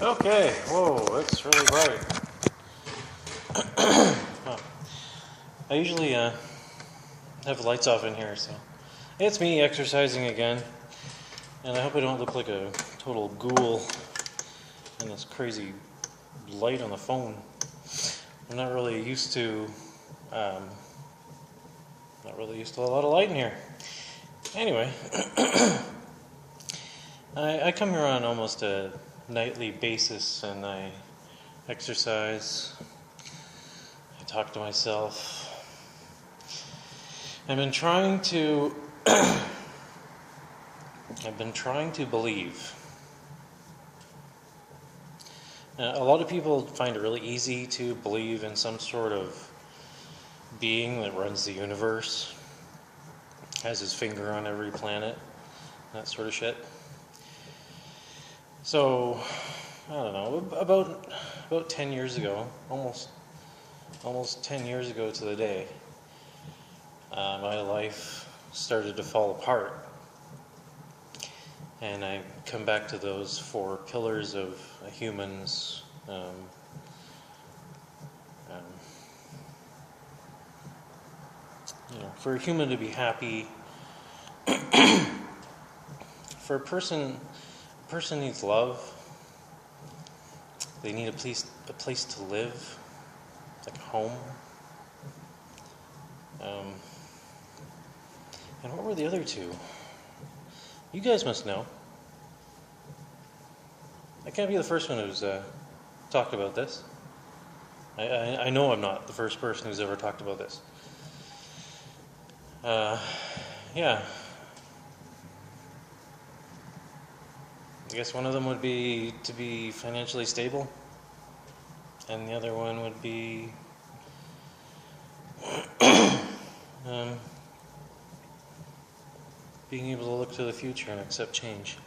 Okay, whoa, it's really bright. Huh. I usually have the lights off in here, so it's me exercising again, and I hope I don't look like a total ghoul in this crazy light on the phone. I'm not really used to, a lot of light in here. Anyway, I come here on almost a nightly basis, and I exercise. I talk to myself. I've been trying to believe. A lot of people find it really easy to believe in some sort of being that runs the universe, has his finger on every planet, that sort of shit. So, I don't know, about 10 years ago, almost 10 years ago to the day, my life started to fall apart. And I come back to those four pillars of a human's for a human to be happy, for a person needs love. They need a place to live, like a home. And what were the other two? You guys must know. I can't be the first one who's talked about this. I know I'm not the first person who's ever talked about this. Yeah. I guess one of them would be to be financially stable, and the other one would be being able to look to the future and accept change.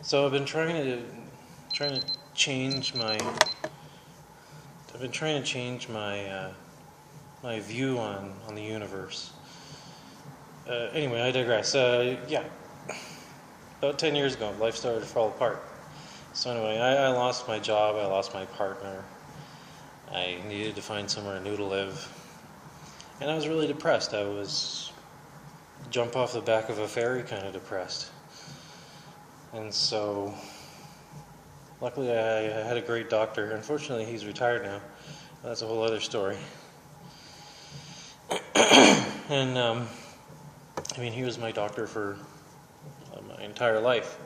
So I've been trying to change my my view on the universe. Anyway, I digress. Yeah, about 10 years ago, life started to fall apart. So anyway, I lost my job, I lost my partner, I needed to find somewhere new to live, and I was really depressed. I was jump off the back of a ferry kind of depressed. And so, luckily I had a great doctor. Unfortunately, he's retired now. That's a whole other story. And, he was my doctor for my entire life.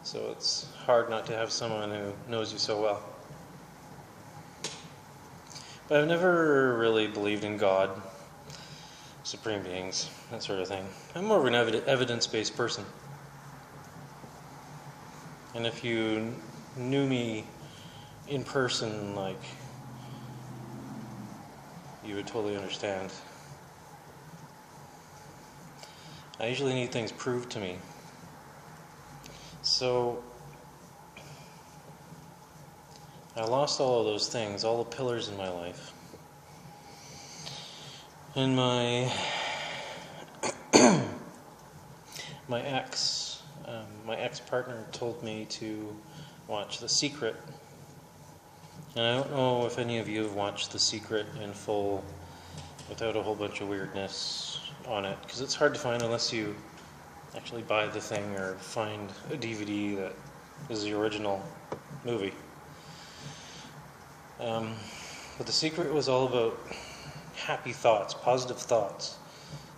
So it's hard not to have someone who knows you so well. But I've never really believed in God, supreme beings, that sort of thing. I'm more of an evidence-based person. And if you knew me in person, you would totally understand. I usually need things proved to me. So, I lost all of those things, all the pillars in my life. And my ex-partner told me to watch The Secret. And I don't know if any of you have watched The Secret in full without a whole bunch of weirdness on it, because it's hard to find unless you actually buy the thing or find a DVD that is the original movie. But The Secret was all about happy thoughts, positive thoughts,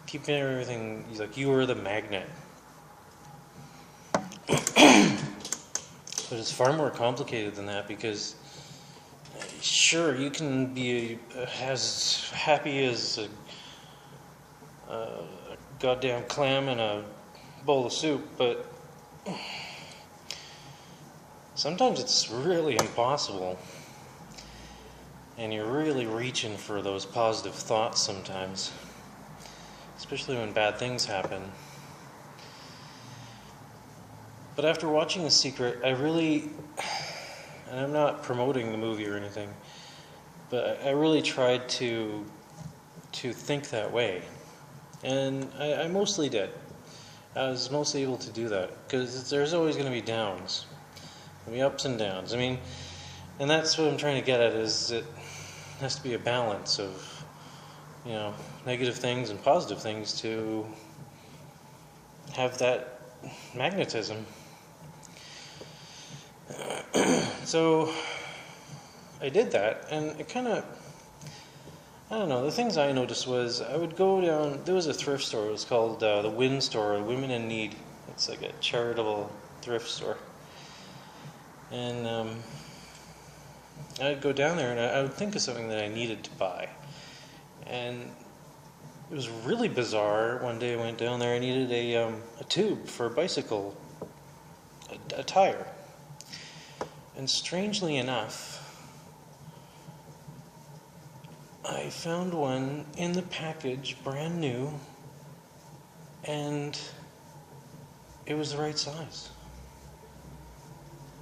keeping everything like you were the magnet. But it's far more complicated than that, because sure, you can be as happy as a goddamn clam in a bowl of soup, but sometimes it's really impossible. And you're really reaching for those positive thoughts sometimes, especially when bad things happen. But after watching The Secret, and I'm not promoting the movie or anything, but I really tried to think that way. And I mostly did. I was mostly able to do that, because there's always going to be downs. There'll be ups and downs. I mean, and that's what I'm trying to get at, is it has to be a balance of, you know, negative things and positive things to have that magnetism. So I did that, and it kind of, I don't know, the things I noticed was I would go down, there was a thrift store, it was called the Win Store, Women in Need. It's like a charitable thrift store. And I'd go down there and I would think of something that I needed to buy. And it was really bizarre. One day I went down there, I needed a tube for a bicycle, a tire. And strangely enough, I found one in the package, brand new, and it was the right size.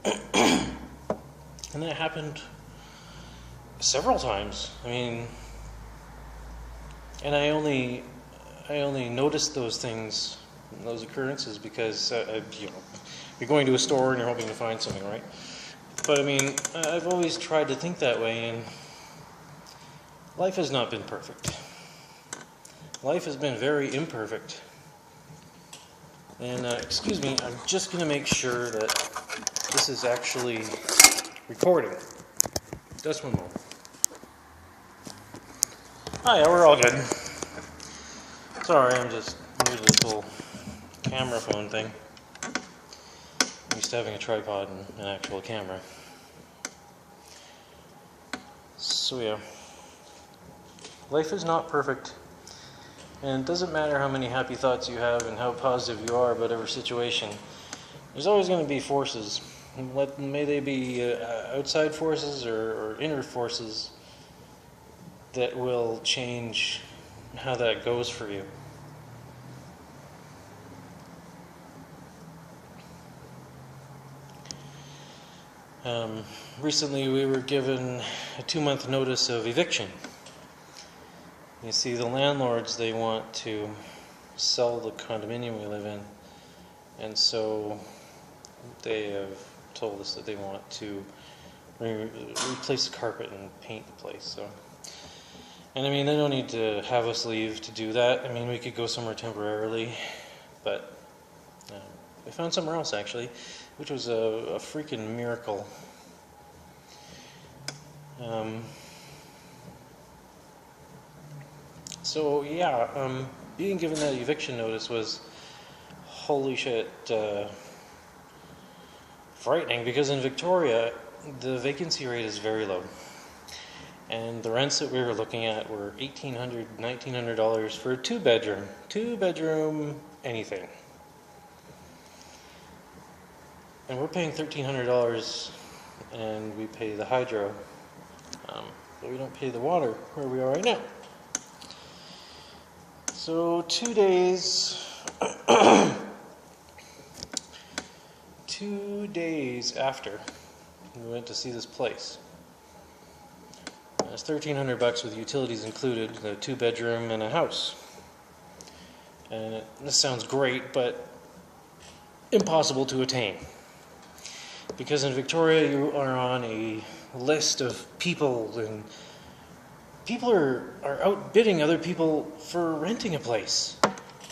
And that happened several times. I mean, and I only noticed those things, those occurrences, because you know, you're going to a store and you're hoping to find something, right? But I mean, I've always tried to think that way, and life has not been perfect. Life has been very imperfect. And excuse me, I'm just going to make sure that this is actually recording. Just one moment. Oh yeah, we're all good. Sorry, I'm just new to this whole camera phone thing. I'm used to having a tripod and an actual camera. So yeah, life is not perfect. And it doesn't matter how many happy thoughts you have and how positive you are about whatever situation. There's always going to be forces. May they be outside forces or inner forces that will change how that goes for you. Recently we were given a 2-month notice of eviction. You see, the landlords, they want to sell the condominium we live in, and so they have told us that they want to replace the carpet and paint the place. So, and I mean, they don't need to have us leave to do that. I mean, we could go somewhere temporarily, but we found somewhere else actually, which was a freaking miracle. So yeah, being given that eviction notice was, holy shit, frightening, because in Victoria the vacancy rate is very low, and the rents that we were looking at were $1,800, $1,900 for a two bedroom anything, and we're paying $1,300, and we pay the hydro, but we don't pay the water where we are right now. So 2 days, 2 days after we went to see this place, it's $1,300 with utilities included, the 2-bedroom and a house. And this sounds great, but impossible to attain, because in Victoria you are on a list of people, and people are outbidding other people for renting a place.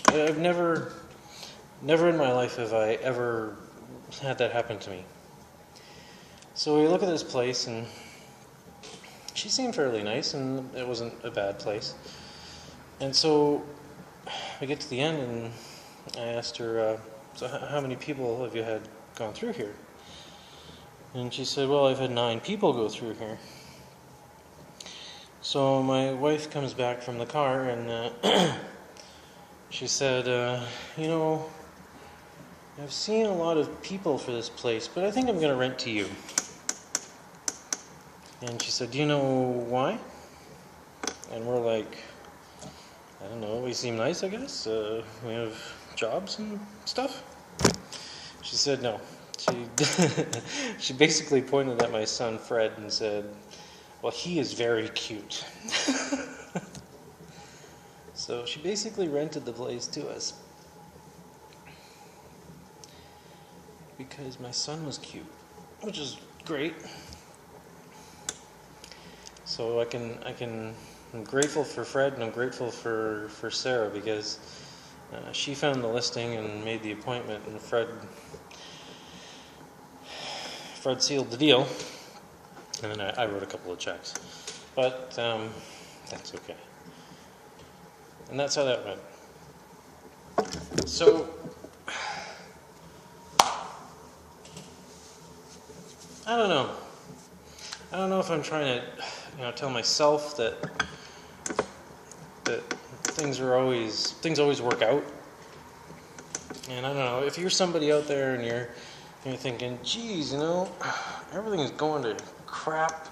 I've never in my life have I ever had that happen to me. So we look at this place, and she seemed fairly nice, and it wasn't a bad place. And so we get to the end, and I asked her, so how many people have you had gone through here? And she said, well, I've had 9 people go through here. So my wife comes back from the car, and she said, you know, I've seen a lot of people for this place, but I think I'm going to rent to you. And she said, do you know why? And we're like, I don't know, we seem nice, I guess. We have jobs and stuff. She said no. She basically pointed at my son Fred and said, well, he is very cute. So she basically rented the place to us because my son was cute. which is great. So I'm grateful for Fred, and I'm grateful for Sarah, because she found the listing and made the appointment, and Fred sealed the deal, and then I wrote a couple of checks. But that's okay. And that's how that went. So, I don't know. I don't know if I'm trying to, tell myself that things always work out. And I don't know, if you're somebody out there and you're thinking, geez, everything is going to crap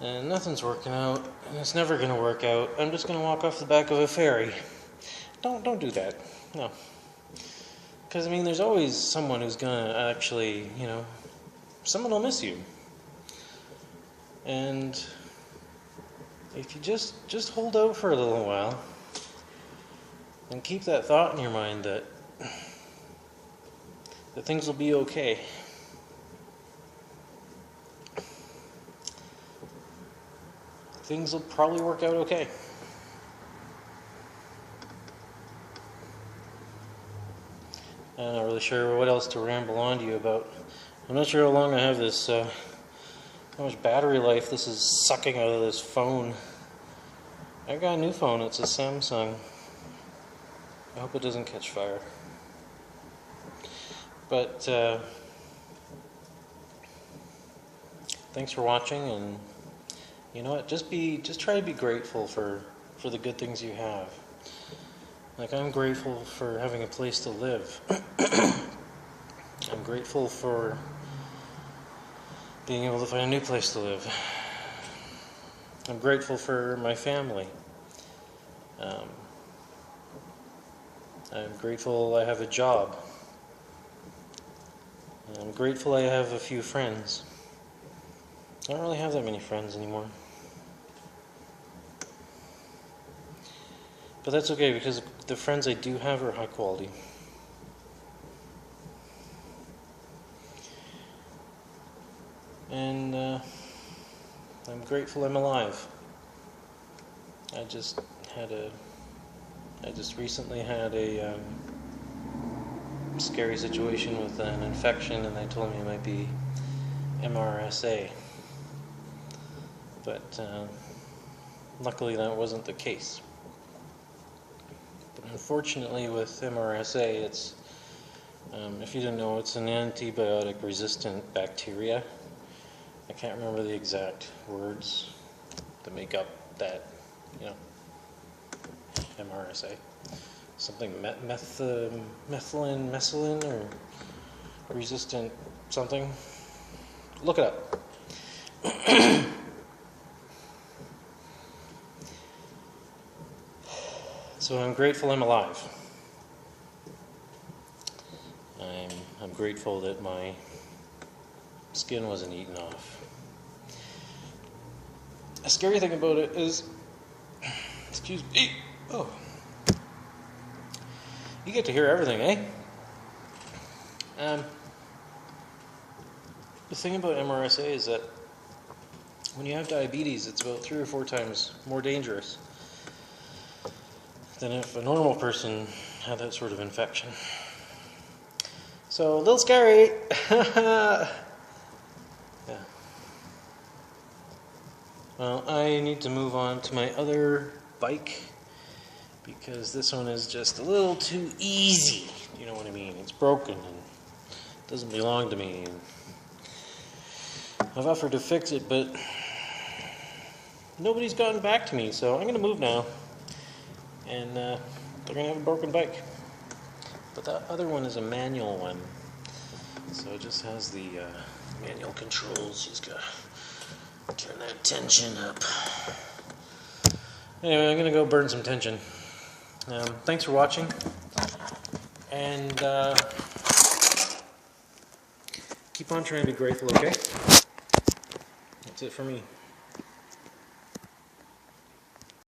and nothing's working out and it's never going to work out. I'm just going to walk off the back of a ferry. Don't do that. No. Because, there's always someone who's going to actually, someone will miss you. And if you just hold out for a little while and keep that thought in your mind that things will be okay. Things will probably work out okay. I'm not really sure what else to ramble on to you about. I'm not sure how long I have this, how much battery life this is sucking out of this phone. I got a new phone, it's a Samsung. I hope it doesn't catch fire. But, thanks for watching, and you know what, just try to be grateful for the good things you have. Like, I'm grateful for having a place to live. I'm grateful for being able to find a new place to live. I'm grateful for my family. I'm grateful I have a job. I'm grateful I have a few friends. I don't really have that many friends anymore. But that's okay, because the friends I do have are high quality. And I'm grateful I'm alive. I just recently had a scary situation with an infection, and they told me it might be MRSA. But luckily that wasn't the case. But unfortunately with MRSA, it's, if you didn't know, it's an antibiotic-resistant bacteria. I can't remember the exact words that make up that, MRSA. Something methicillin or resistant something. Look it up. So I'm grateful I'm alive. I'm grateful that my skin wasn't eaten off. The scary thing about it is, excuse me, oh, you get to hear everything, eh? The thing about MRSA is that when you have diabetes, it's about 3 or 4 times more dangerous than if a normal person had that sort of infection. So, a little scary. Yeah. Well, I need to move on to my other bike, because this one is just a little too easy. You know what I mean? It's broken and doesn't belong to me. And I've offered to fix it, but nobody's gotten back to me, so I'm going to move now. And they're going to have a broken bike. But that other one is a manual one. So it just has the manual controls. You just got to turn that tension up. Anyway, I'm going to go burn some tension. Thanks for watching. And keep on trying to be grateful, okay? That's it for me.